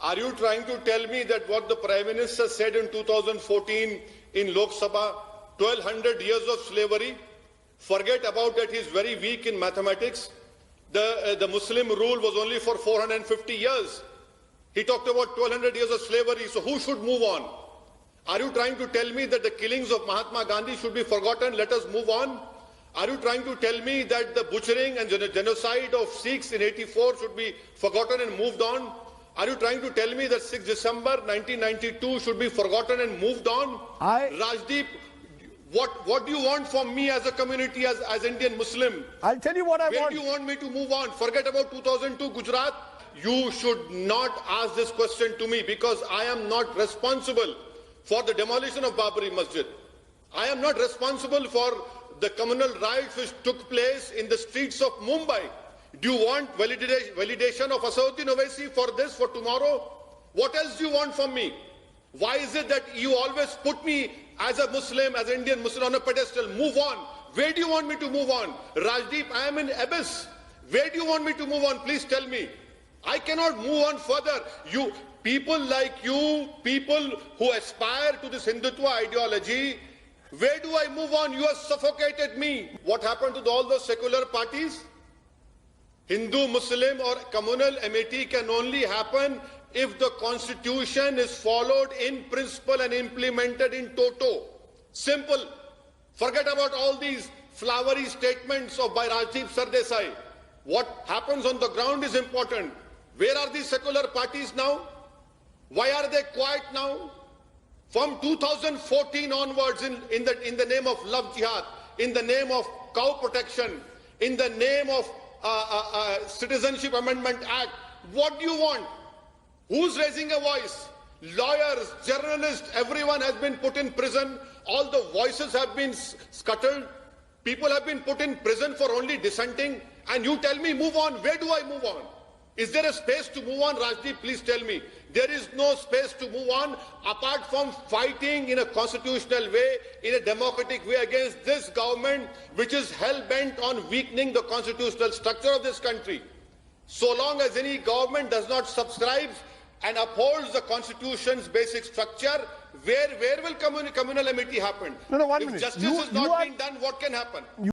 Are you trying to tell me that what the Prime Minister said in 2014 in Lok Sabha, 1200 years of slavery, forget about that, he's very weak in mathematics. The Muslim rule was only for 450 years. He talked about 1200 years of slavery, so who should move on? Are you trying to tell me that the killings of Mahatma Gandhi should be forgotten? Let us move on. Are you trying to tell me that the butchering and genocide of Sikhs in 84 should be forgotten and moved on? Are you trying to tell me that 6 December 1992 should be forgotten and moved on? Rajdeep, what do you want from me as a community, as Indian Muslim? I'll tell you what I want. Where do you want me to move on? Forget about 2002 Gujarat. You should not ask this question to me because I am not responsible for the demolition of Babri Masjid. I am not responsible for the communal riots which took place in the streets of Mumbai. Do you want validation of Asauddin Owaisi for this, for tomorrow? What else do you want from me? Why is it that you always put me as a Muslim, as an Indian Muslim on a pedestal? Move on. Where do you want me to move on? Rajdeep, I am in abyss. Where do you want me to move on? Please tell me. I cannot move on further. You, people like you, people who aspire to this Hindutva ideology, where do I move on? You have suffocated me. What happened to all those secular parties? Hindu, Muslim or communal amity can only happen if the constitution is followed in principle and implemented in toto. Simple. Forget about all these flowery statements by Rajdeep Sardesai. What happens on the ground is important. Where are these secular parties now? Why are they quiet now? From 2014 onwards, in the name of love jihad, in the name of cow protection, in the name of Citizenship Amendment Act, what do you want? Who's raising a voice? Lawyers, journalists, everyone has been put in prison. All the voices have been scuttled. People have been put in prison for only dissenting. And you tell me, move on. Where do I move on? Is there a space to move on, Rajdeep? Please tell me. There is no space to move on apart from fighting in a constitutional way, in a democratic way against this government, which is hell-bent on weakening the constitutional structure of this country. So long as any government does not subscribe and upholds the constitution's basic structure, where will communal amity happen? No, 1 If minute. justice is not being done, what can happen?